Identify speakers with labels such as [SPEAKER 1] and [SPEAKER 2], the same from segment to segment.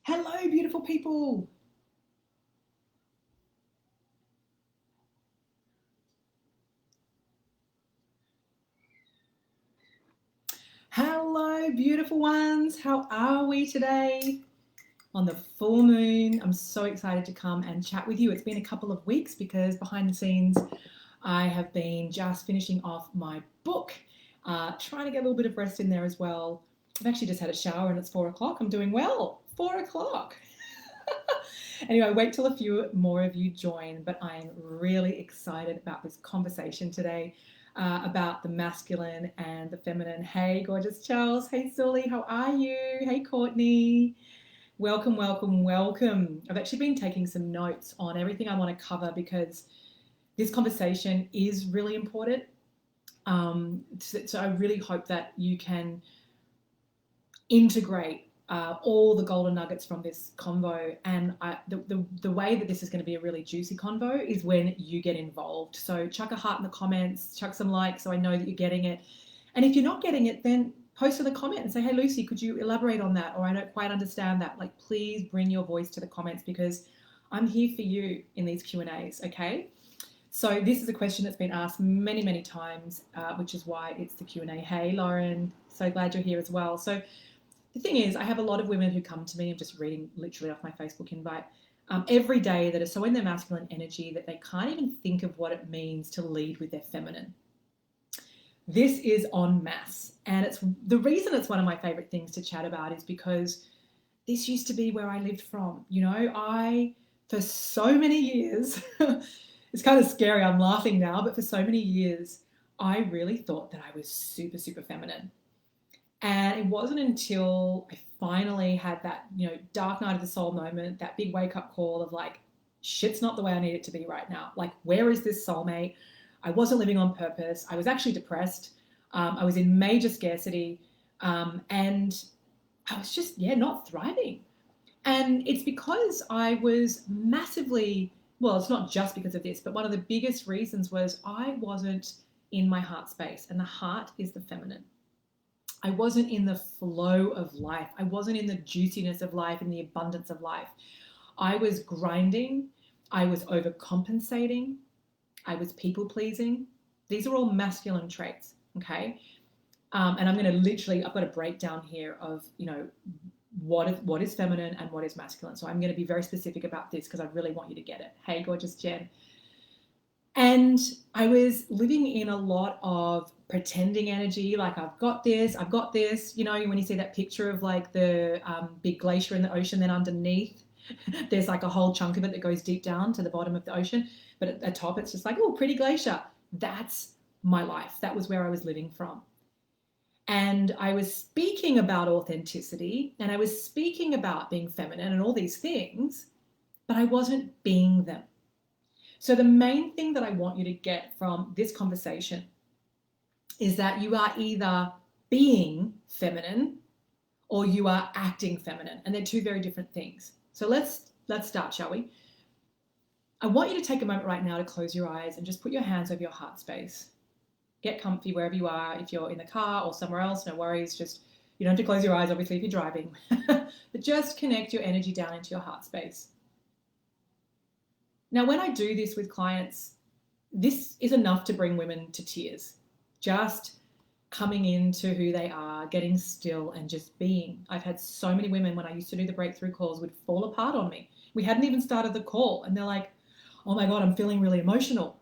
[SPEAKER 1] Hello, beautiful people. Hello, beautiful ones. How are we today? On the full moon, I'm so excited to come and chat with you. It's been a couple of weeks because behind the scenes, I have been just finishing off my book, trying to get a little bit of rest in there as well. I've actually just had a shower and it's 4 o'clock. I'm doing well. 4 o'clock. Anyway, wait till a few more of you join, but I'm really excited about this conversation today about the masculine and the feminine. Hey, gorgeous Charles. Hey, Sully. How are you? Hey, Courtney. Welcome, welcome, welcome. I've actually been taking some notes on everything I want to cover because this conversation is really important. So I really hope that you can integrate all the golden nuggets from this convo. And the way that this is going to be a really juicy convo is when you get involved. So chuck a heart in the comments, chuck some likes so I know that you're getting it. And if you're not getting it, then post in the comment and say, hey, Lucy, could you elaborate on that? Or I don't quite understand that. Like, please bring your voice to the comments because I'm here for you in these Q&As, okay? So this is a question that's been asked many, many times, which is why it's the Q&A. Hey, Lauren, so glad you're here as well. So the thing is, I have a lot of women who come to me, I'm just reading literally off my Facebook invite, every day that are so in their masculine energy that they can't even think of what it means to lead with their feminine. This is en masse. And it's the reason it's one of my favorite things to chat about is because this used to be where I lived from. You know, for so many years, it's kind of scary, I'm laughing now, but for so many years, I really thought that I was super, super feminine. And it wasn't until I finally had that, dark night of the soul moment, that big wake up call of like, shit's not the way I need it to be right now. Like, where is this soulmate? I wasn't living on purpose. I was actually depressed. I was in major scarcity. And I was just, not thriving. And it's because I was massively, well, it's not just because of this, but one of the biggest reasons was I wasn't in my heart space. And the heart is the feminine. I wasn't in the flow of life. I wasn't in the juiciness of life, in the abundance of life. I was grinding. I was overcompensating. I was people pleasing. These are all masculine traits, okay? And I'm going to literally, I've got a breakdown here of, what is feminine and what is masculine. So I'm going to be very specific about this because I really want you to get it. Hey, gorgeous Jen. And I was living in a lot of pretending energy, like I've got this. When you see that picture of like the big glacier in the ocean, then underneath there's like a whole chunk of it that goes deep down to the bottom of the ocean. But at the top, it's just like, oh, pretty glacier. That's my life. That was where I was living from. And I was speaking about authenticity and I was speaking about being feminine and all these things, but I wasn't being them. So the main thing that I want you to get from this conversation is that you are either being feminine or you are acting feminine, and they're two very different things. So let's start, shall we? I want you to take a moment right now to close your eyes and just put your hands over your heart space. Get comfy wherever you are. If you're in the car or somewhere else, no worries. Just, you don't have to close your eyes, obviously, if you're driving. But just connect your energy down into your heart space. Now, when I do this with clients, this is enough to bring women to tears. Just coming into who they are, getting still and just being. I've had so many women when I used to do the breakthrough calls would fall apart on me. We hadn't even started the call and they're like, oh my God, I'm feeling really emotional.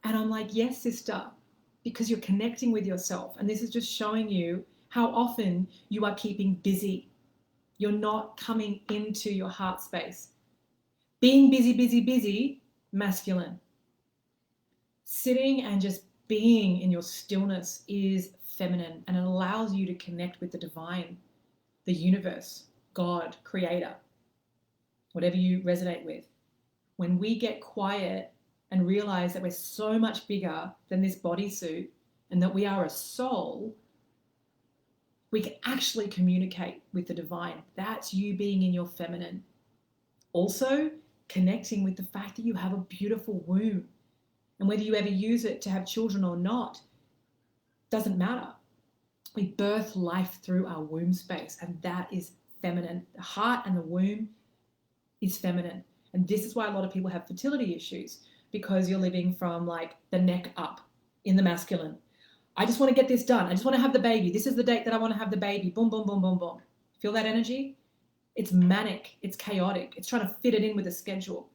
[SPEAKER 1] And I'm like, yes, sister, because you're connecting with yourself. And this is just showing you how often you are keeping busy. You're not coming into your heart space. Being busy, busy, busy, masculine. Sitting and just being in your stillness is feminine, and it allows you to connect with the divine, the universe, God, creator, whatever you resonate with. When we get quiet and realize that we're so much bigger than this bodysuit and that we are a soul, we can actually communicate with the divine. That's you being in your feminine. Also, connecting with the fact that you have a beautiful womb. And whether you ever use it to have children or not, doesn't matter. We birth life through our womb space, and that is feminine. The heart and the womb is feminine. And this is why a lot of people have fertility issues, because you're living from like the neck up in the masculine. I just want to get this done. I just want to have the baby. This is the date that I want to have the baby. Boom, boom, boom, boom, boom. Feel that energy? It's manic. It's chaotic. It's trying to fit it in with a schedule,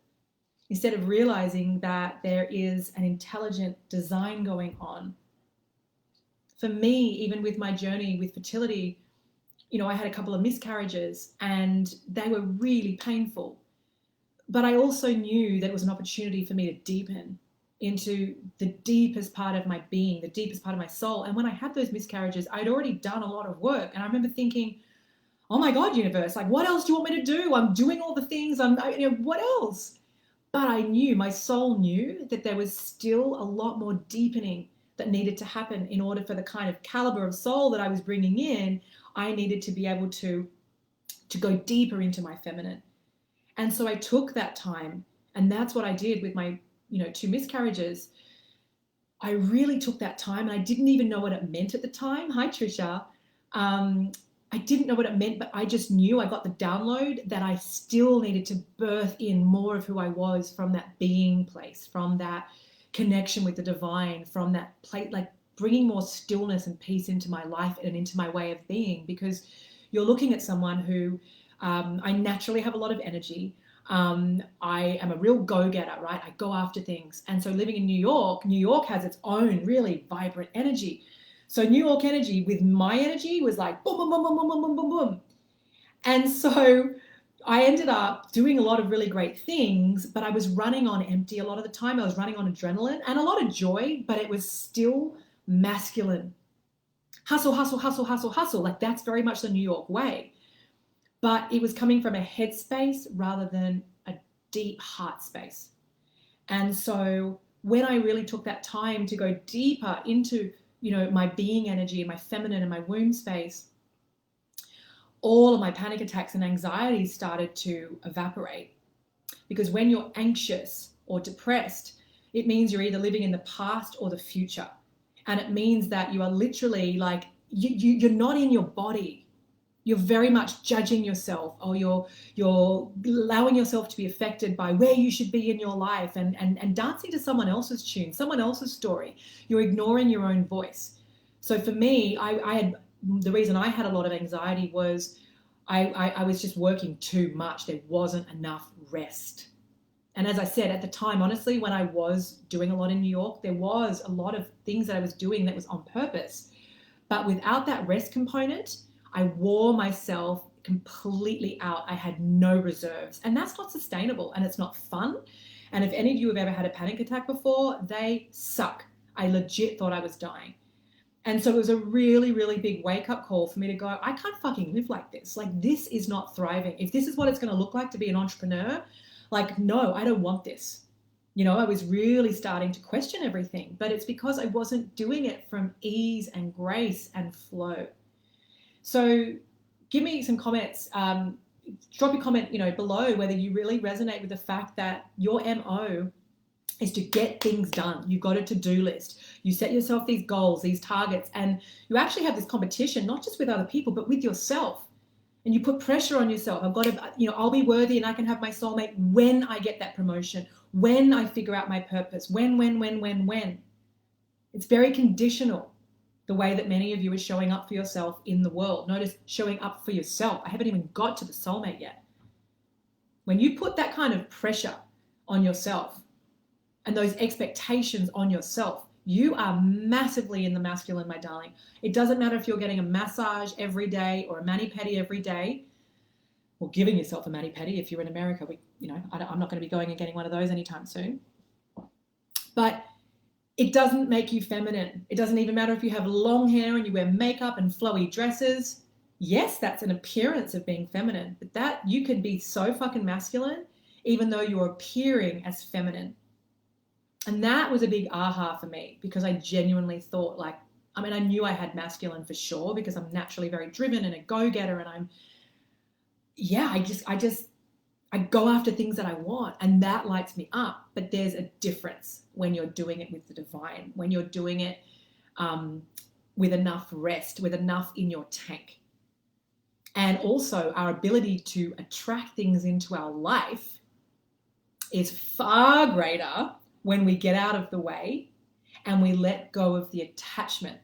[SPEAKER 1] instead of realizing that there is an intelligent design going on. For me, even with my journey with fertility, you know, I had a couple of miscarriages and they were really painful. But I also knew that it was an opportunity for me to deepen into the deepest part of my being, the deepest part of my soul. And when I had those miscarriages, I'd already done a lot of work. And I remember thinking, oh my God, universe, like, what else do you want me to do? I'm doing all the things. What else? But I knew, my soul knew, that there was still a lot more deepening that needed to happen in order for the kind of caliber of soul that I was bringing in. I needed to be able to go deeper into my feminine. And so I took that time, and that's what I did with my, 2 miscarriages. I really took that time, and I didn't even know what it meant at the time. Hi, Trisha. I didn't know what it meant, but I just knew, I got the download that I still needed to birth in more of who I was from that being place, from that connection with the divine, from that place, like bringing more stillness and peace into my life and into my way of being, because you're looking at someone who, I naturally have a lot of energy. I am a real go-getter, right? I go after things. And so living in New York has its own really vibrant energy. So New York energy with my energy was like boom, boom, boom, boom, boom, boom, boom, boom, boom. And so I ended up doing a lot of really great things, but I was running on empty a lot of the time. I was running on adrenaline and a lot of joy, but it was still masculine. Hustle, hustle, hustle, hustle, hustle. Like, that's very much the New York way. But it was coming from a head space rather than a deep heart space. And so when I really took that time to go deeper into, my being energy and my feminine and my womb space, all of my panic attacks and anxieties started to evaporate. Because when you're anxious or depressed, it means you're either living in the past or the future. And it means that you are literally like, you're not in your body. You're very much judging yourself, or you're allowing yourself to be affected by where you should be in your life, and dancing to someone else's tune, someone else's story. You're ignoring your own voice. So for me, I had, the reason I had a lot of anxiety was I was just working too much. There wasn't enough rest. And as I said, at the time, honestly, when I was doing a lot in New York, there was a lot of things that I was doing that was on purpose. But without that rest component, I wore myself completely out. I had no reserves, and that's not sustainable, and it's not fun. And if any of you have ever had a panic attack before, they suck. I legit thought I was dying. And so it was a really, really big wake-up call for me to go, I can't fucking live like this. Like, this is not thriving. If this is what it's going to look like to be an entrepreneur, like, no, I don't want this. I was really starting to question everything, but it's because I wasn't doing it from ease and grace and flow. So give me some comments. Drop your comment, below, whether you really resonate with the fact that your MO is to get things done. You've got a to-do list. You set yourself these goals, these targets, and you actually have this competition, not just with other people, but with yourself. And you put pressure on yourself. I've got to, I'll be worthy and I can have my soulmate when I get that promotion, when I figure out my purpose, when. It's very conditional, the way that many of you are showing up for yourself in the world. Notice, showing up for yourself. I haven't even got to the soulmate yet. When you put that kind of pressure on yourself and those expectations on yourself, you are massively in the masculine, my darling. It doesn't matter if you're getting a massage every day or a mani-pedi every day, or giving yourself a mani-pedi. If you're in America, I'm not going to be going and getting one of those anytime soon. But it doesn't make you feminine. It doesn't even matter if you have long hair and you wear makeup and flowy dresses. Yes, that's an appearance of being feminine, but that you can be so fucking masculine even though you're appearing as feminine. And that was a big aha for me, because I genuinely thought, I knew I had masculine for sure, because I'm naturally very driven and a go-getter, and I go after things that I want, and that lights me up. But there's a difference when you're doing it with the divine, when you're doing it with enough rest, with enough in your tank. And also our ability to attract things into our life is far greater when we get out of the way and we let go of the attachment.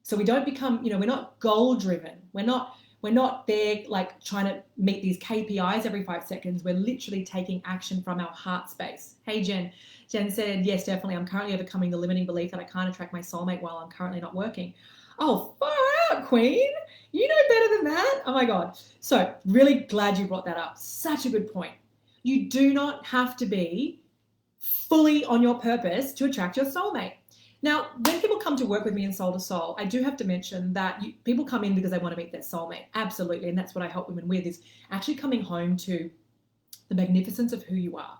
[SPEAKER 1] So we don't become, we're not goal driven. We're not there like trying to meet these KPIs every 5 seconds. We're literally taking action from our heart space. Hey, Jen. Jen said, yes, definitely. I'm currently overcoming the limiting belief that I can't attract my soulmate while I'm currently not working. Oh, far out, Queen. You know better than that. Oh my God. So really glad you brought that up. Such a good point. You do not have to be fully on your purpose to attract your soulmate. Now, when people come to work with me in Soul to Soul, I do have to mention that people come in because they want to meet their soulmate. Absolutely. And that's what I help women with, is actually coming home to the magnificence of who you are.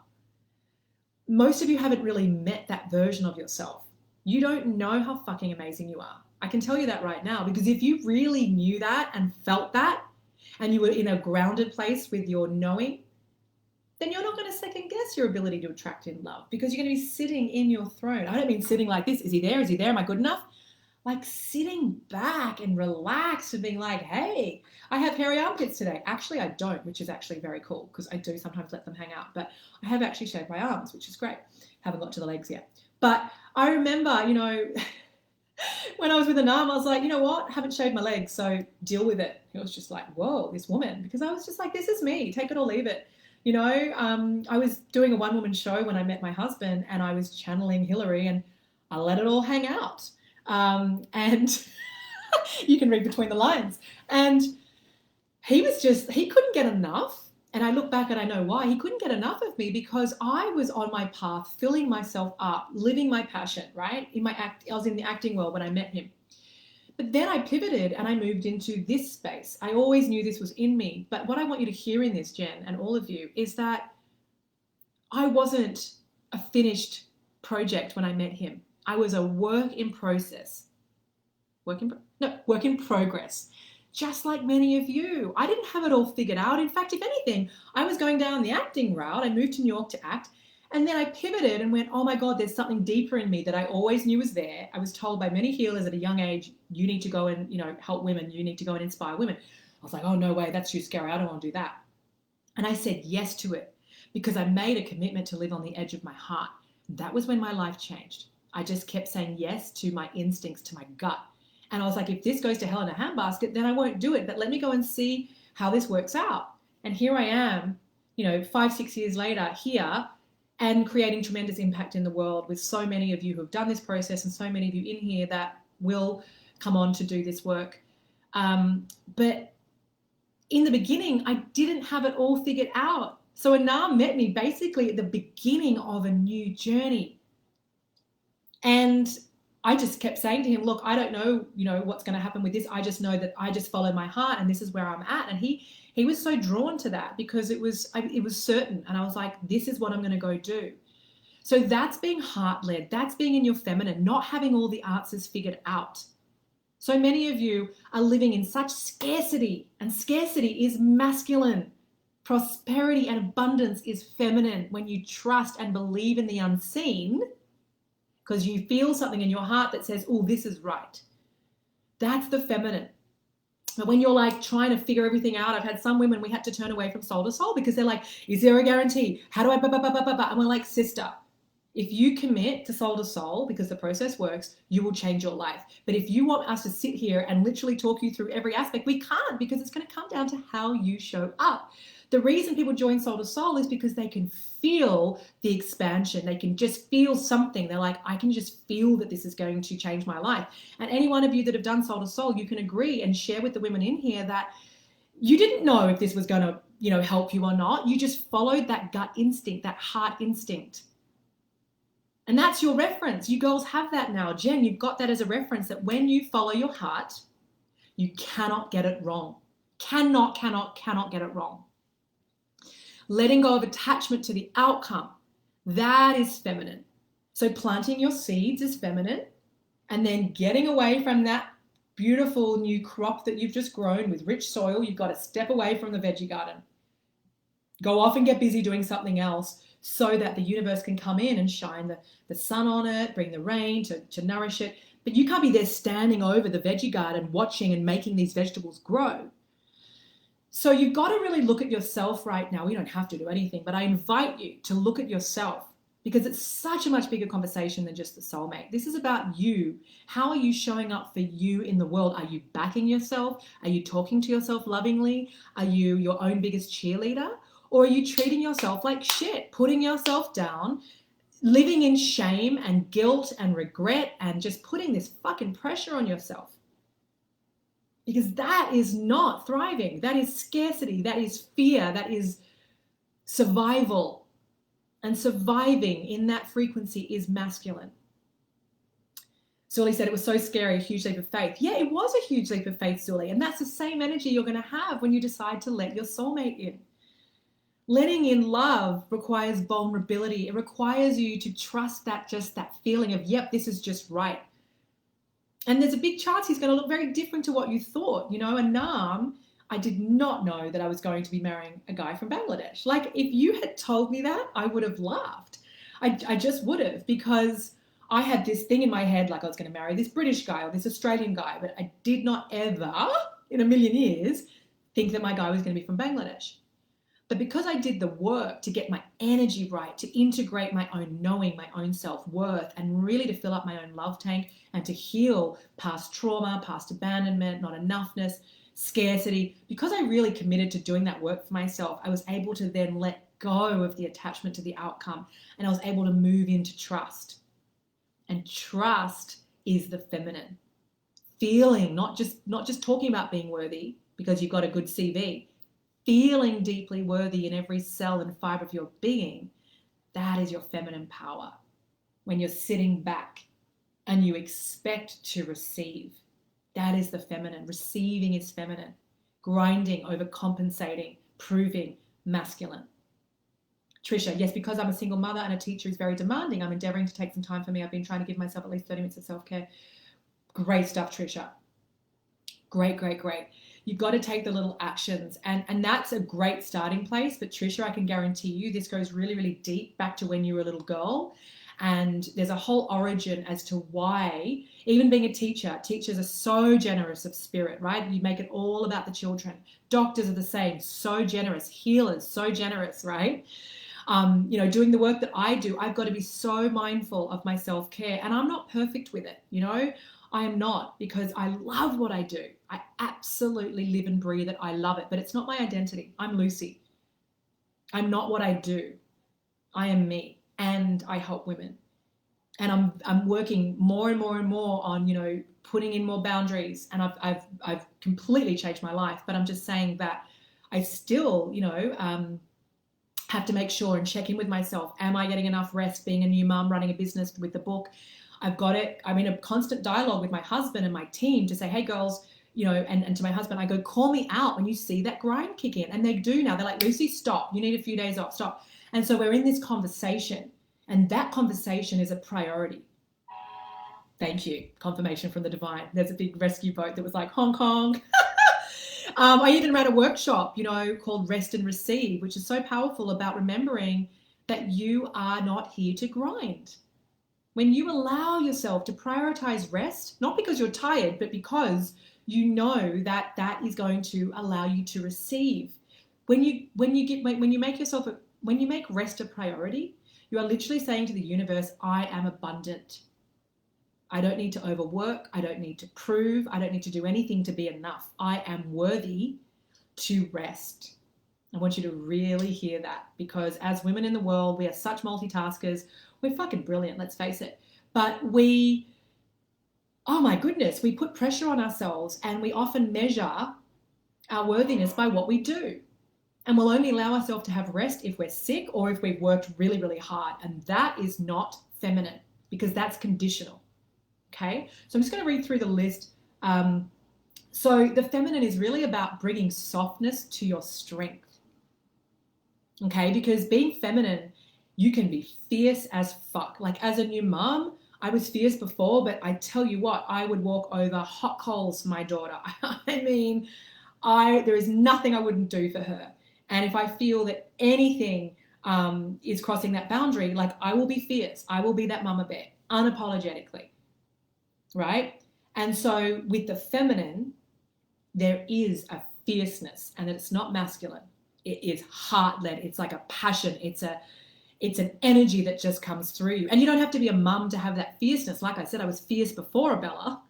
[SPEAKER 1] Most of you haven't really met that version of yourself. You don't know how fucking amazing you are. I can tell you that right now, because if you really knew that and felt that, and you were in a grounded place with your knowing, then you're not going to second guess your ability to attract in love, because you're going to be sitting in your throne. I don't mean sitting like this. Is he there? Is he there? Am I good enough? Like sitting back and relaxed and being like, hey, I have hairy armpits today. Actually, I don't, which is actually very cool, because I do sometimes let them hang out. But I have actually shaved my arms, which is great. Haven't got to the legs yet. But I remember, when I was with Anam, I was like, you know what? I haven't shaved my legs, so deal with it. It was just like, whoa, this woman. Because I was just like, this is me. Take it or leave it. I was doing a one-woman show when I met my husband, and I was channeling Hillary, and I let it all hang out. And you can read between the lines. And he couldn't get enough. And I look back and I know why. He couldn't get enough of me, because I was on my path, filling myself up, living my passion, right? I was in the acting world when I met him. But then I pivoted and I moved into this space. I always knew this was in me. But what I want you to hear in this, Jen, and all of you, is that I wasn't a finished project when I met him. I was a work in process. Work in progress. Just like many of you. I didn't have it all figured out. In fact, if anything, I was going down the acting route. I moved to New York to act. And then I pivoted and went, oh my God, there's something deeper in me that I always knew was there. I was told by many healers at a young age, you need to go and, help women. You need to go and inspire women. I was like, oh, no way, that's too scary. I don't want to do that. And I said yes to it, because I made a commitment to live on the edge of my heart. That was when my life changed. I just kept saying yes to my instincts, to my gut. And I was like, if this goes to hell in a handbasket, then I won't do it. But let me go and see how this works out. And here I am, 5-6 years later here, and creating tremendous impact in the world with so many of you who have done this process, and so many of you in here that will come on to do this work. But in the beginning, I didn't have it all figured out. So Anam met me basically at the beginning of a new journey. And I just kept saying to him, look, I don't know, what's going to happen with this. I just know that I just follow my heart, and this is where I'm at. And he was so drawn to that, because it was certain. And I was like, this is what I'm going to go do. So that's being heart-led. That's being in your feminine, not having all the answers figured out. So many of you are living in such scarcity, and scarcity is masculine. Prosperity and abundance is feminine. When you trust and believe in the unseen, because you feel something in your heart that says, oh, this is right. That's the feminine. But when you're like trying to figure everything out, I've had some women, we had to turn away from Soul to Soul, because they're like, is there a guarantee? How do I, And we're like, sister, if you commit to Soul to Soul, because the process works, you will change your life. But if you want us to sit here and literally talk you through every aspect, we can't, because it's going to come down to how you show up. The reason people join Soul to Soul is because they can feel the expansion. They can just feel something. They're like, I can just feel that this is going to change my life. And any one of you that have done Soul to Soul, you can agree and share with the women in here that you didn't know if this was going to, help you or not. You just followed that gut instinct, that heart instinct. And that's your reference. You girls have that now. Jen, you've got that as a reference, that when you follow your heart, you cannot get it wrong. Cannot get it wrong. Letting go of attachment to the outcome, that is feminine. So planting your seeds is feminine, and then getting away from that beautiful new crop that you've just grown with rich soil, you've got to step away from the veggie garden. Go off and get busy doing something else, so that the universe can come in and shine the sun on it, bring the rain to nourish it. But you can't be there standing over the veggie garden watching and making these vegetables grow. So you've got to really look at yourself right now. You don't have to do anything, but I invite you to look at yourself, because it's such a much bigger conversation than just the soulmate. This is about you. How are you showing up for you in the world? Are you backing yourself? Are you talking to yourself lovingly? Are you your own biggest cheerleader? Or are you treating yourself like shit, putting yourself down, living in shame and guilt and regret, and just putting this fucking pressure on yourself? Because that is not thriving. That is scarcity. That is fear. That is survival. And surviving in that frequency is masculine. Sully said it was so scary, a huge leap of faith. Yeah, it was a huge leap of faith, Sully. And that's the same energy you're going to have when you decide to let your soulmate in. Letting in love requires vulnerability. It requires you to trust that, just that feeling of, yep, this is just right. And there's a big chance he's going to look very different to what you thought. You know, Anam, I did not know that I was going to be marrying a guy from Bangladesh. Like, if you had told me that, I would have laughed. I just would have, because I had this thing in my head, like I was going to marry this British guy or this Australian guy, but I did not ever in a million years think that my guy was going to be from Bangladesh. But because I did the work to get my energy right, to integrate my own knowing, my own self-worth, and really to fill up my own love tank and to heal past trauma, past abandonment, not enoughness, scarcity, because I really committed to doing that work for myself, I was able to then let go of the attachment to the outcome, and I was able to move into trust. And trust is the feminine. Feeling, not just talking about being worthy because you've got a good CV. Feeling deeply worthy in every cell and fiber of your being, that is your feminine power. When you're sitting back and you expect to receive, that is the feminine. Receiving is feminine. Grinding, overcompensating, proving, masculine. Trisha, yes, because I'm a single mother and a teacher is very demanding, I'm endeavoring to take some time for me. I've been trying to give myself at least 30 minutes of self-care. Great stuff, Trisha. Great, great, great. You've got to take the little actions, and that's a great starting place. But Trisha, I can guarantee you this goes really, really deep back to when you were a little girl. And there's a whole origin as to why, even being a teacher, teachers are so generous of spirit, right? You make it all about the children. Doctors are the same, so generous. Healers, so generous, right? You know, doing the work that I do, I've got to be so mindful of my self-care, and I'm not perfect with it, you know. I am not, because I love what I do. I absolutely live and breathe it. I love it, but it's not my identity. I'm Lucy. I'm not what I do. I am me, and I help women. And I'm working more and more and more on, you know, putting in more boundaries. And I've completely changed my life. But I'm just saying that I still, you know, have to make sure and check in with myself. Am I getting enough rest? Being a new mum, running a business with the book, I've got it. I'm in a constant dialogue with my husband and my team to say, hey girls, you know, and to my husband, I go, call me out when you see that grind kick in. And they do now. They're like, Lucy, stop. You need a few days off, stop. And so we're in this conversation, and that conversation is a priority. Thank you. Confirmation from the divine. There's a big rescue boat that was like, Hong Kong. I even ran a workshop, you know, called Rest and Receive, which is so powerful about remembering that you are not here to grind. When you allow yourself to prioritize rest, not because you're tired, but because you know that that is going to allow you to receive. When you make rest a priority, you are literally saying to the universe, I am abundant. I don't need to overwork. I don't need to prove. I don't need to do anything to be enough. I am worthy to rest. I want you to really hear that, because as women in the world, we are such multitaskers. We're fucking brilliant, let's face it. But oh my goodness, we put pressure on ourselves, and we often measure our worthiness by what we do. And we'll only allow ourselves to have rest if we're sick or if we've worked really, really hard. And that is not feminine, because that's conditional. Okay, so I'm just going to read through the list. So the feminine is really about bringing softness to your strength. Okay, because being feminine, you can be fierce as fuck. Like, as a new mom, I was fierce before, but I tell you what, I would walk over hot coals for my daughter. I mean, there is nothing I wouldn't do for her. And if I feel that anything is crossing that boundary, like, I will be fierce. I will be that mama bear, unapologetically, right? And so with the feminine, there is a fierceness and that it's not masculine. It is heart-led. It's like a passion. It's an energy that just comes through you. And you don't have to be a mum to have that fierceness. Like I said, I was fierce before Bella.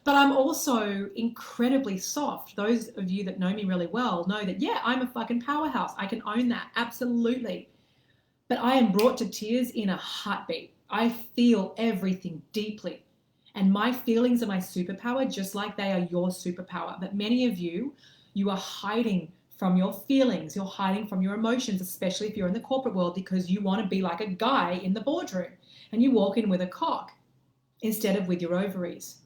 [SPEAKER 1] But I'm also incredibly soft. Those of you that know me really well know that, yeah, I'm a fucking powerhouse. I can own that. Absolutely. But I am brought to tears in a heartbeat. I feel everything deeply. And my feelings are my superpower, just like they are your superpower. But many of you, you are hiding from your feelings. You're hiding from your emotions, especially if you're in the corporate world, because you want to be like a guy in the boardroom and you walk in with a cock instead of with your ovaries.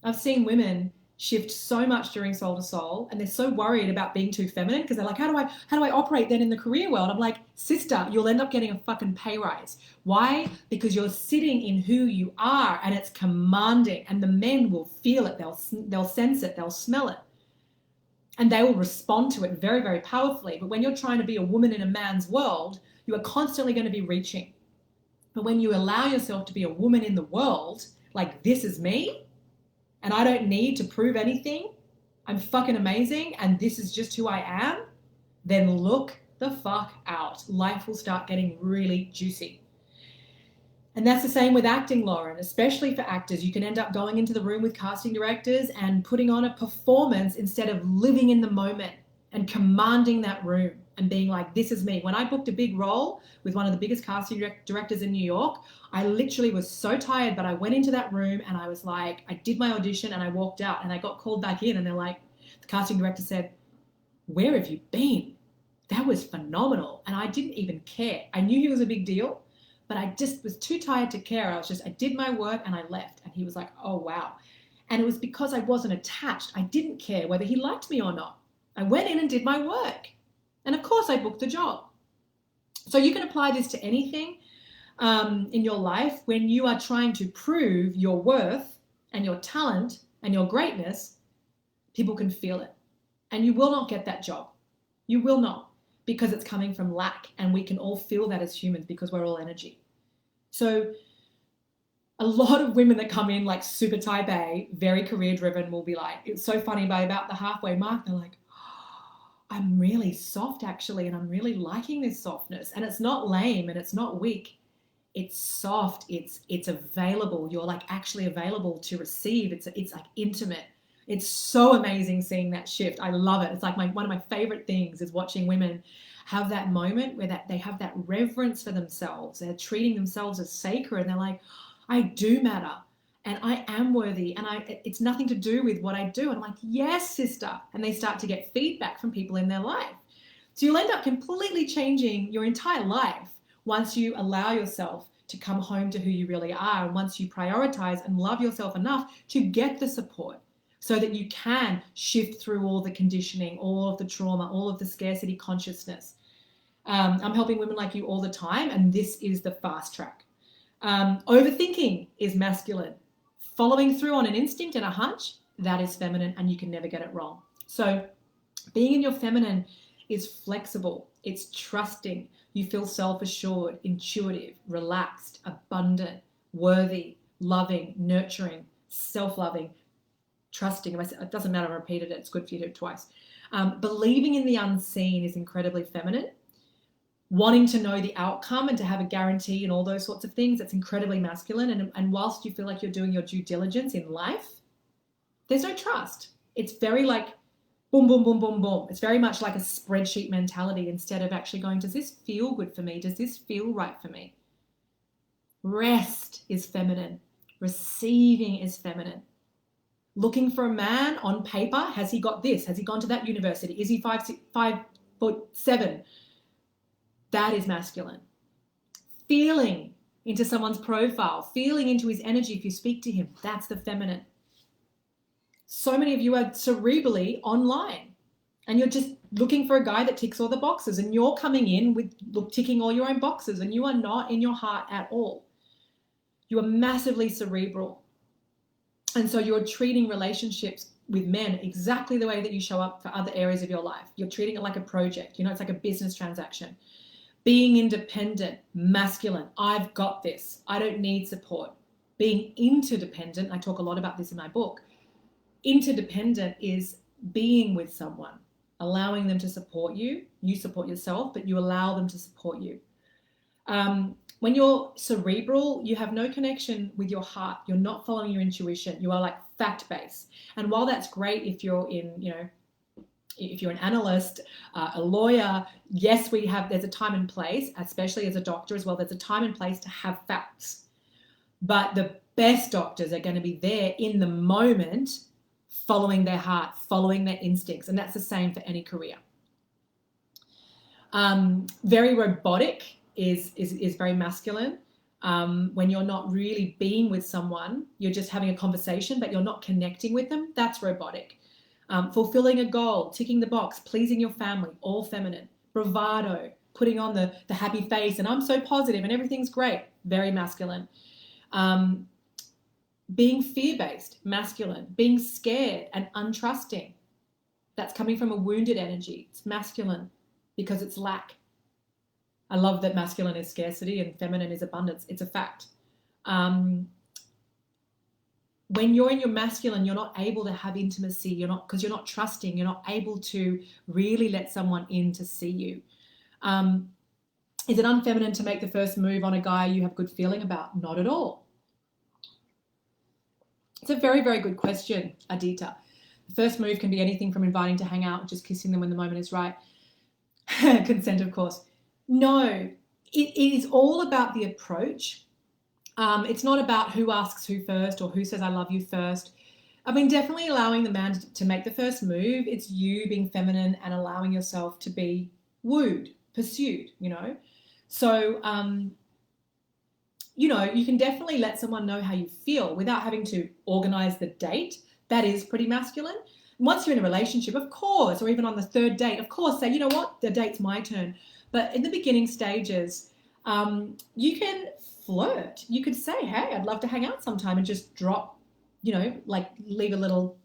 [SPEAKER 1] I've seen women shift so much during Soul to Soul, and they're so worried about being too feminine because they're like, how do I operate then in the career world? I'm like, sister, you'll end up getting a fucking pay rise. Why? Because you're sitting in who you are, and it's commanding, and the men will feel it. They'll sense it. They'll smell it, and they will respond to it very, very powerfully. But when you're trying to be a woman in a man's world, you are constantly going to be reaching. But when you allow yourself to be a woman in the world, like, this is me, and I don't need to prove anything, I'm fucking amazing, and this is just who I am, then look the fuck out. Life will start getting really juicy. And that's the same with acting, Lauren, especially for actors. You can end up going into the room with casting directors and putting on a performance instead of living in the moment and commanding that room and being like, this is me. When I booked a big role with one of the biggest casting directors in New York, I literally was so tired, but I went into that room and I was like, I did my audition and I walked out and I got called back in, and they're like, the casting director said, where have you been? That was phenomenal. And I didn't even care. I knew he was a big deal, but I just was too tired to care. I did my work and I left. And he was like, oh, wow. And it was because I wasn't attached. I didn't care whether he liked me or not. I went in and did my work. And of course I booked the job. So you can apply this to anything in your life. When you are trying to prove your worth and your talent and your greatness, people can feel it. And you will not get that job. You will not, because it's coming from lack. And we can all feel that as humans because we're all energy. So a lot of women that come in like super type A, very career driven, will be like, it's so funny, by about the halfway mark, they're like, I'm really soft actually, and I'm really liking this softness. And it's not lame and it's not weak. It's soft. It's available. You're like actually available to receive. It's like intimate. It's so amazing seeing that shift. I love it. It's like one of my favorite things is watching women have that moment where they have that reverence for themselves. They're treating themselves as sacred, and they're like, I do matter. And I am worthy, and it's nothing to do with what I do. And I'm like, yes, sister. And they start to get feedback from people in their life. So you'll end up completely changing your entire life once you allow yourself to come home to who you really are, and once you prioritize and love yourself enough to get the support so that you can shift through all the conditioning, all of the trauma, all of the scarcity consciousness. I'm helping women like you all the time, and this is the fast track. Overthinking is masculine. Following through on an instinct and a hunch, that is feminine, and you can never get it wrong. So being in your feminine is flexible. It's trusting. You feel self-assured, intuitive, relaxed, abundant, worthy, loving, nurturing, self-loving, trusting. It doesn't matter, I repeated it. It's good for you to do it twice. Believing in the unseen is incredibly feminine. Wanting to know the outcome and to have a guarantee and all those sorts of things, that's incredibly masculine. And whilst you feel like you're doing your due diligence in life, there's no trust. It's very like boom, boom, boom, boom, boom. It's very much like a spreadsheet mentality instead of actually going, does this feel good for me? Does this feel right for me? Rest is feminine. Receiving is feminine. Looking for a man on paper, has he got this? Has he gone to that university? Is he 5'7"? That is masculine. Feeling into someone's profile, feeling into his energy if you speak to him, that's the feminine. So many of you are cerebrally online and you're just looking for a guy that ticks all the boxes, and you're coming in with ticking all your own boxes, and you are not in your heart at all. You are massively cerebral. And so you're treating relationships with men exactly the way that you show up for other areas of your life. You're treating it like a project. It's like a business transaction. Being independent, masculine. I've got this. I don't need support. Being interdependent, I talk a lot about this in my book. Interdependent is being with someone, allowing them to support you. You support yourself, but you allow them to support you. When you're cerebral, you have no connection with your heart. You're not following your intuition. You are like fact-based. And while that's great if you're if you're an analyst, a lawyer, yes, there's a time and place, especially as a doctor as well, there's a time and place to have facts. But the best doctors are going to be there in the moment, following their heart, following their instincts. And that's the same for any career. Very robotic is very masculine. When you're not really being with someone, you're just having a conversation, but you're not connecting with them. That's robotic. Fulfilling a goal, ticking the box, pleasing your family, all feminine. Bravado, putting on the happy face, and I'm so positive and everything's great, very masculine. Being fear-based, masculine. Being scared and untrusting, that's coming from a wounded energy. It's masculine because it's lack. I love that masculine is scarcity and feminine is abundance. It's a fact. When you're in your masculine, you're not able to have intimacy. Because you're not trusting. You're not able to really let someone in to see you. Is it unfeminine to make the first move on a guy you have a good feeling about? Not at all. It's a very, very good question, Adita. The first move can be anything from inviting to hang out, just kissing them when the moment is right. Consent, of course. No, it is all about the approach. It's not about who asks who first or who says I love you first. I mean, definitely allowing the man to make the first move. It's you being feminine and allowing yourself to be wooed, pursued, So, you can definitely let someone know how you feel without having to organize the date. That is pretty masculine. Once you're in a relationship, of course, or even on the third date, of course, say, you know what, the date's my turn. But in the beginning stages, you can flirt. You could say, hey, I'd love to hang out sometime, and just drop, leave a little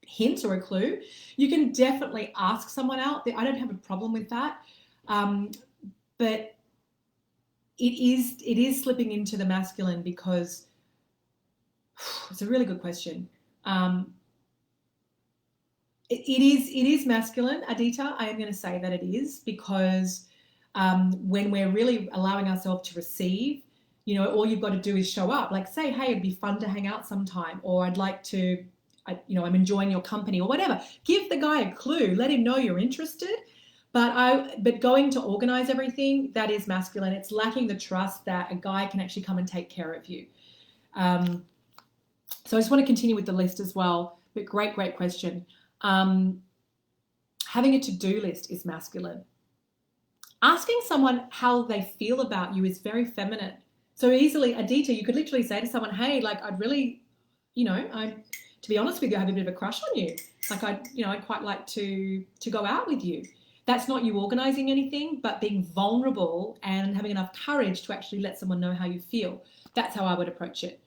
[SPEAKER 1] hint or a clue. You can definitely ask someone out. I don't have a problem with that. But it is slipping into the masculine because it's a really good question. It is masculine, Adita. I am going to say that it is because when we're really allowing ourselves to receive, all you've got to do is show up. Like say, hey, it'd be fun to hang out sometime, or I'd like to, I'm enjoying your company, or whatever. Give the guy a clue. Let him know you're interested. But going to organize everything, that is masculine. It's lacking the trust that a guy can actually come and take care of you. So I just want to continue with the list as well. But great question. Having a to-do list is masculine. Asking someone how they feel about you is very feminine. So easily, Adita, you could literally say to someone, hey, I'd really, to be honest with you, I have a bit of a crush on you. I'd quite like to go out with you. That's not you organizing anything, but being vulnerable and having enough courage to actually let someone know how you feel. That's how I would approach it.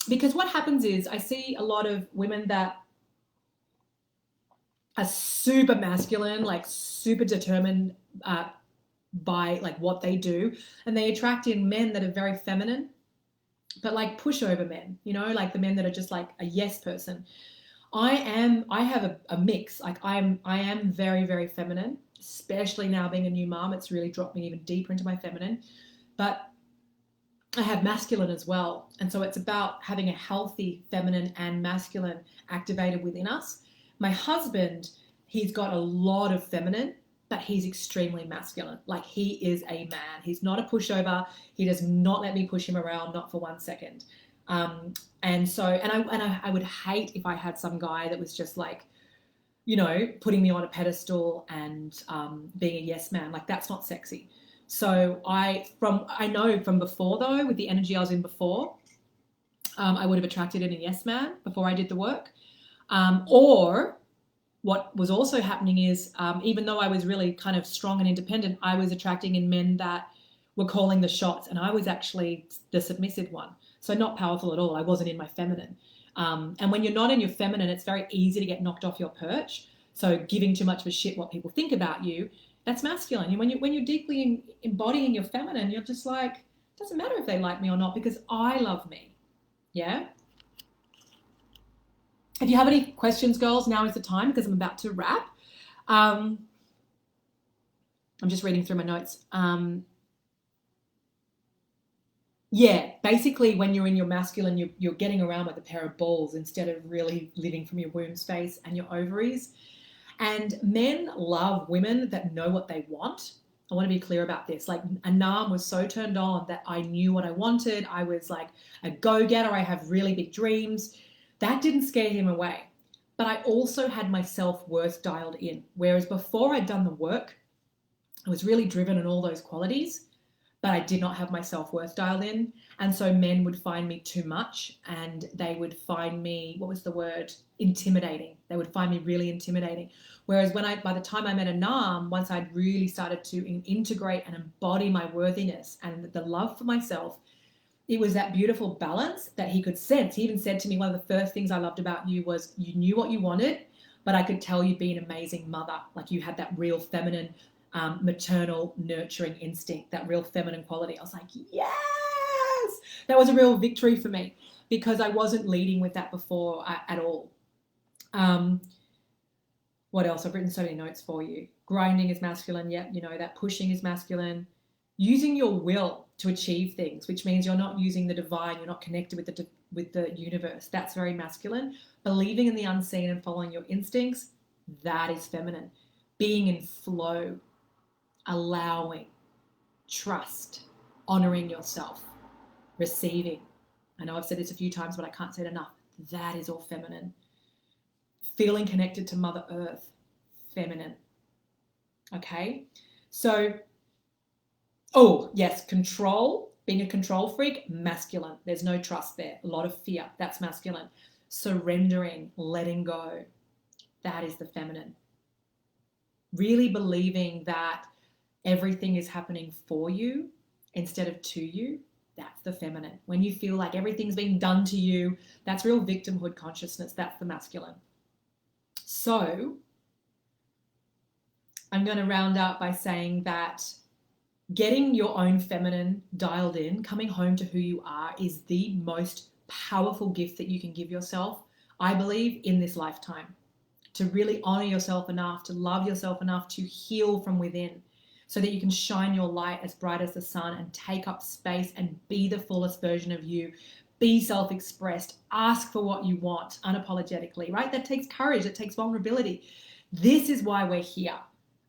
[SPEAKER 1] Because what happens is I see a lot of women that are super masculine, super determined by what they do, and they attract in men that are very feminine, but pushover men, the men that are just a yes person. I have a mix. I am very, very feminine, especially now being a new mom. It's really dropped me even deeper into my feminine, but I have masculine as well. And so it's about having a healthy feminine and masculine activated within us. My husband, he's got a lot of feminine, but he's extremely masculine. He is a man. He's not a pushover. He does not let me push him around, not for 1 second. And I would hate if I had some guy that was just putting me on a pedestal and being a yes man. That's not sexy. So I know from before though, with the energy I was in before, I would have attracted in a yes man before I did the work. Or what was also happening is, even though I was really kind of strong and independent, I was attracting in men that were calling the shots, and I was actually the submissive one. So not powerful at all. I wasn't in my feminine. And when you're not in your feminine, it's very easy to get knocked off your perch. So giving too much of a shit what people think about you, that's masculine. And when you're deeply embodying your feminine, you're just it doesn't matter if they like me or not because I love me. Yeah. If you have any questions, girls, now is the time because I'm about to wrap. I'm just reading through my notes. Yeah, basically when you're in your masculine, you're getting around with a pair of balls instead of really living from your womb space and your ovaries. And men love women that know what they want. I want to be clear about this. Like, Anam was so turned on that I knew what I wanted. I was like a go-getter. I have really big dreams. That didn't scare him away. But I also had my self-worth dialed in. Whereas before I'd done the work, I was really driven in all those qualities, but I did not have my self-worth dialed in. And so men would find me too much, and they would find me, what was the word? Intimidating. They would find me really intimidating. Whereas by the time I met Anam, once I'd really started to integrate and embody my worthiness and the love for myself, it was that beautiful balance that he could sense. He even said to me, one of the first things I loved about you was you knew what you wanted, but I could tell you'd be an amazing mother. Like, you had that real feminine, maternal, nurturing instinct, that real feminine quality. I was like, yes! That was a real victory for me because I wasn't leading with that before at all. What else? I've written so many notes for you. Grinding is masculine. Yep, you know that. Pushing is masculine. Using your will to achieve things, which means you're not using the divine, you're not connected with the universe. That's very masculine. Believing in the unseen and following your instincts, that is feminine. Being in flow, allowing, trust, honoring yourself, receiving. I know I've said this a few times, but I can't say it enough. That is all feminine. Feeling connected to Mother Earth, feminine. Okay? So, oh, yes, control, being a control freak, masculine. There's no trust there. A lot of fear, that's masculine. Surrendering, letting go, that is the feminine. Really believing that everything is happening for you instead of to you, that's the feminine. When you feel like everything's being done to you, that's real victimhood consciousness, that's the masculine. So I'm going to round out by saying that getting your own feminine dialed in, coming home to who you are, is the most powerful gift that you can give yourself, I believe, in this lifetime. To really honor yourself enough, to love yourself enough, to heal from within, so that you can shine your light as bright as the sun and take up space and be the fullest version of you. Be self-expressed, ask for what you want unapologetically, right? That takes courage, it takes vulnerability. This is why we're here,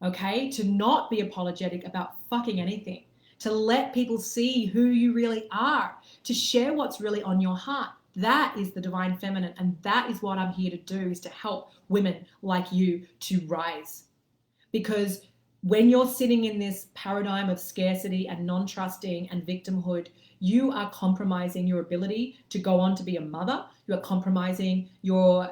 [SPEAKER 1] okay? To not be apologetic about fucking anything, to let people see who you really are, to share what's really on your heart. That is the divine feminine, and that is what I'm here to do, is to help women like you to rise. Because when you're sitting in this paradigm of scarcity and non-trusting and victimhood, you are compromising your ability to go on to be a mother. You are compromising your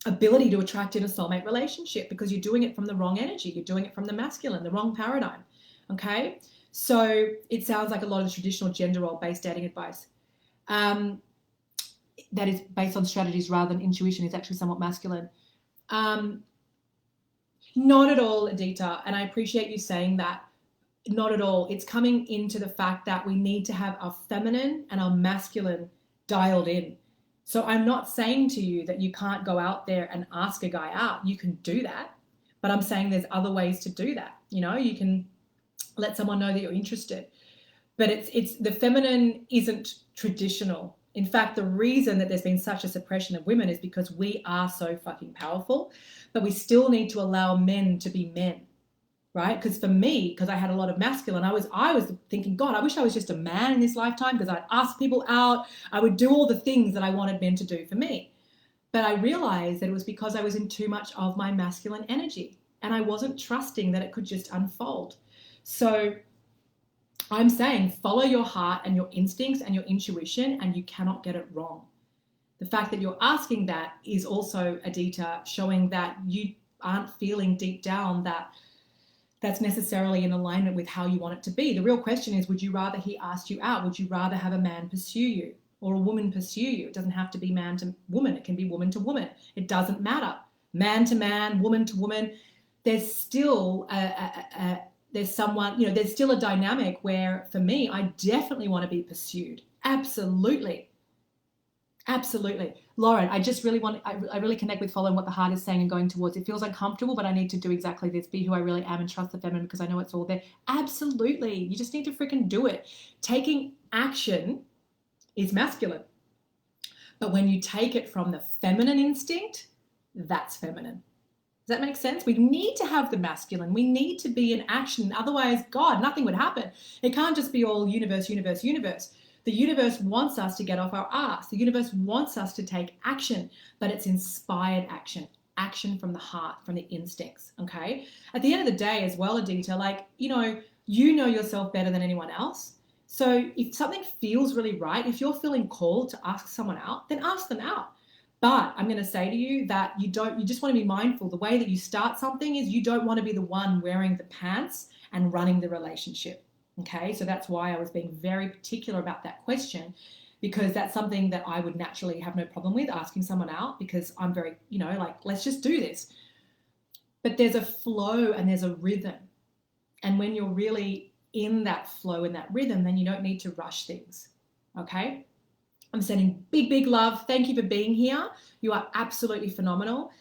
[SPEAKER 1] ability to attract in a soulmate relationship, because you're doing it from the wrong energy. You're doing it from the masculine, the wrong paradigm. Okay? So it sounds like a lot of the traditional gender role-based dating advice that is based on strategies rather than intuition is actually somewhat masculine. Not at all, Adita, and I appreciate you saying that. Not at all. It's coming into the fact that we need to have our feminine and our masculine dialed in. So I'm not saying to you that you can't go out there and ask a guy out. You can do that, but I'm saying there's other ways to do that. You know, you can let someone know that you're interested, but it's the feminine isn't traditional. In fact, the reason that there's been such a suppression of women is because we are so fucking powerful, but we still need to allow men to be men, right? Because for me, because I had a lot of masculine, I was thinking, God, I wish I was just a man in this lifetime, because I'd ask people out, I would do all the things that I wanted men to do for me. But I realized that it was because I was in too much of my masculine energy, and I wasn't trusting that it could just unfold. So I'm saying follow your heart and your instincts and your intuition, and you cannot get it wrong. The fact that you're asking that is also, Adita, showing that you aren't feeling deep down that that's necessarily in alignment with how you want it to be. The real question is, would you rather he asked you out? Would you rather have a man pursue you or a woman pursue you? It doesn't have to be man to woman. It can be woman to woman. It doesn't matter. Man to man, woman to woman. There's still there's someone, you know, there's still a dynamic where, for me, I definitely want to be pursued. Absolutely. Absolutely. Lauren, I really connect with following what the heart is saying and going towards. It feels uncomfortable, but I need to do exactly this, be who I really am and trust the feminine because I know it's all there. Absolutely. You just need to freaking do it. Taking action is masculine. But when you take it from the feminine instinct, that's feminine. Does that make sense? We need to have the masculine. We need to be in action. Otherwise, God, nothing would happen. It can't just be all universe, universe, universe. The universe wants us to get off our ass. The universe wants us to take action, but it's inspired action, action from the heart, from the instincts. Okay. At the end of the day, as well, Adita, like, you know yourself better than anyone else. So if something feels really right, if you're feeling called to ask someone out, then ask them out. But I'm going to say to you that you just want to be mindful. The way that you start something is you don't want to be the one wearing the pants and running the relationship. Okay, so that's why I was being very particular about that question, because that's something that I would naturally have no problem with asking someone out because I'm very, like, let's just do this. But there's a flow and there's a rhythm. And when you're really in that flow and that rhythm, then you don't need to rush things. Okay? I'm sending big, big love. Thank you for being here. You are absolutely phenomenal.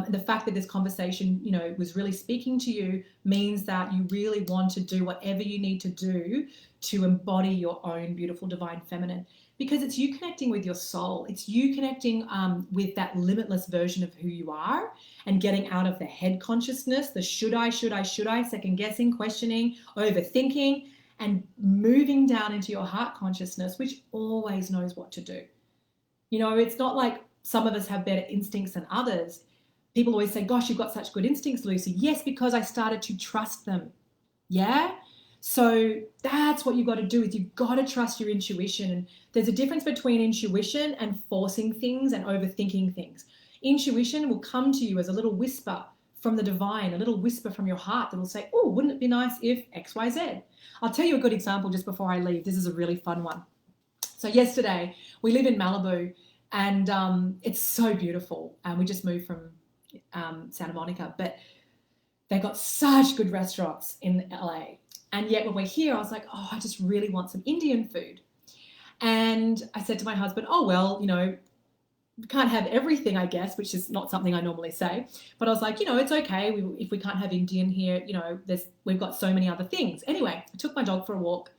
[SPEAKER 1] The fact that this conversation, was really speaking to you means that you really want to do whatever you need to do to embody your own beautiful divine feminine, because it's you connecting with your soul. It's you connecting with that limitless version of who you are and getting out of the head consciousness, the should I, second guessing, questioning, overthinking, and moving down into your heart consciousness, which always knows what to do. It's not like some of us have better instincts than others. People always say, gosh, you've got such good instincts, Lucy. Yes, because I started to trust them. Yeah? So that's what you've got to do, is you've got to trust your intuition. And there's a difference between intuition and forcing things and overthinking things. Intuition will come to you as a little whisper from the divine, a little whisper from your heart that will say, oh, wouldn't it be nice if X, Y, Z? I'll tell you a good example just before I leave. This is a really fun one. So yesterday, we live in Malibu, and it's so beautiful. And we just moved from Santa Monica, but they got such good restaurants in LA. And yet when we're here, I was like, oh, I just really want some Indian food. And I said to my husband, oh, well, we can't have everything, I guess, which is not something I normally say. But I was like, it's okay. If we can't have Indian here, we've got so many other things. Anyway, I took my dog for a walk,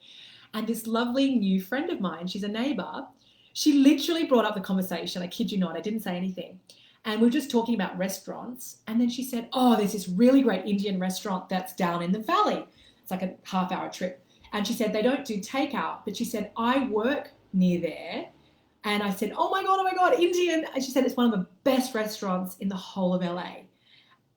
[SPEAKER 1] and this lovely new friend of mine, she's a neighbor, she literally brought up the conversation. I kid you not, I didn't say anything. And we were just talking about restaurants. And then she said, oh, there's this really great Indian restaurant that's down in the valley. It's like a half-hour trip. And she said, they don't do takeout. But she said, I work near there. And I said, oh my God, Indian. And she said, it's one of the best restaurants in the whole of LA.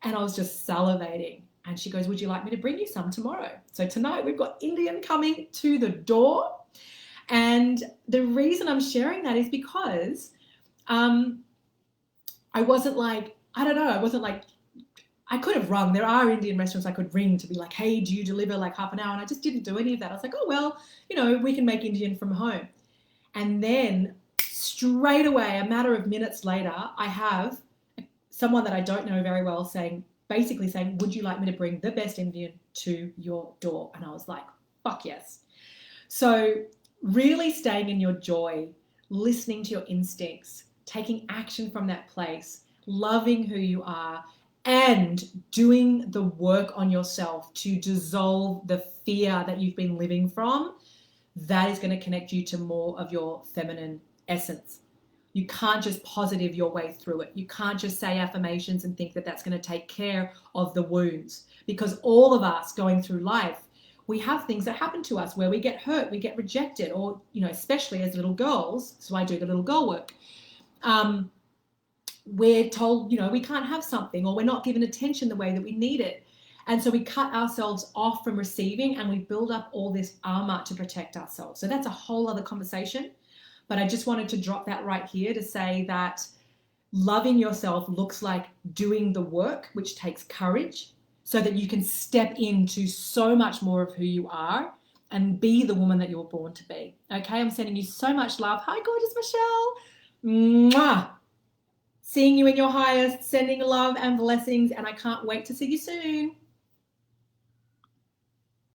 [SPEAKER 1] And I was just salivating. And she goes, would you like me to bring you some tomorrow? So tonight we've got Indian coming to the door. And the reason I'm sharing that is because I wasn't like, I could have rung. There are Indian restaurants I could ring to be like, hey, do you deliver like half an hour? And I just didn't do any of that. I was like, oh, well, we can make Indian from home. And then straight away, a matter of minutes later, I have someone that I don't know very well basically saying, would you like me to bring the best Indian to your door? And I was like, fuck yes. So really staying in your joy, listening to your instincts, taking action from that place, loving who you are, and doing the work on yourself to dissolve the fear that you've been living from, that is going to connect you to more of your feminine essence. You can't just positive your way through it. You can't just say affirmations and think that that's going to take care of the wounds, because all of us going through life, we have things that happen to us where we get hurt, we get rejected, or, especially as little girls, so I do the little girl work. We're told, we can't have something, or we're not given attention the way that we need it. And so we cut ourselves off from receiving, and we build up all this armor to protect ourselves. So that's a whole other conversation. But I just wanted to drop that right here to say that loving yourself looks like doing the work, which takes courage, so that you can step into so much more of who you are and be the woman that you were born to be. Okay, I'm sending you so much love. Hi, gorgeous Michelle. Mwah. Seeing you in your highest, sending love and blessings, and I can't wait to see you soon.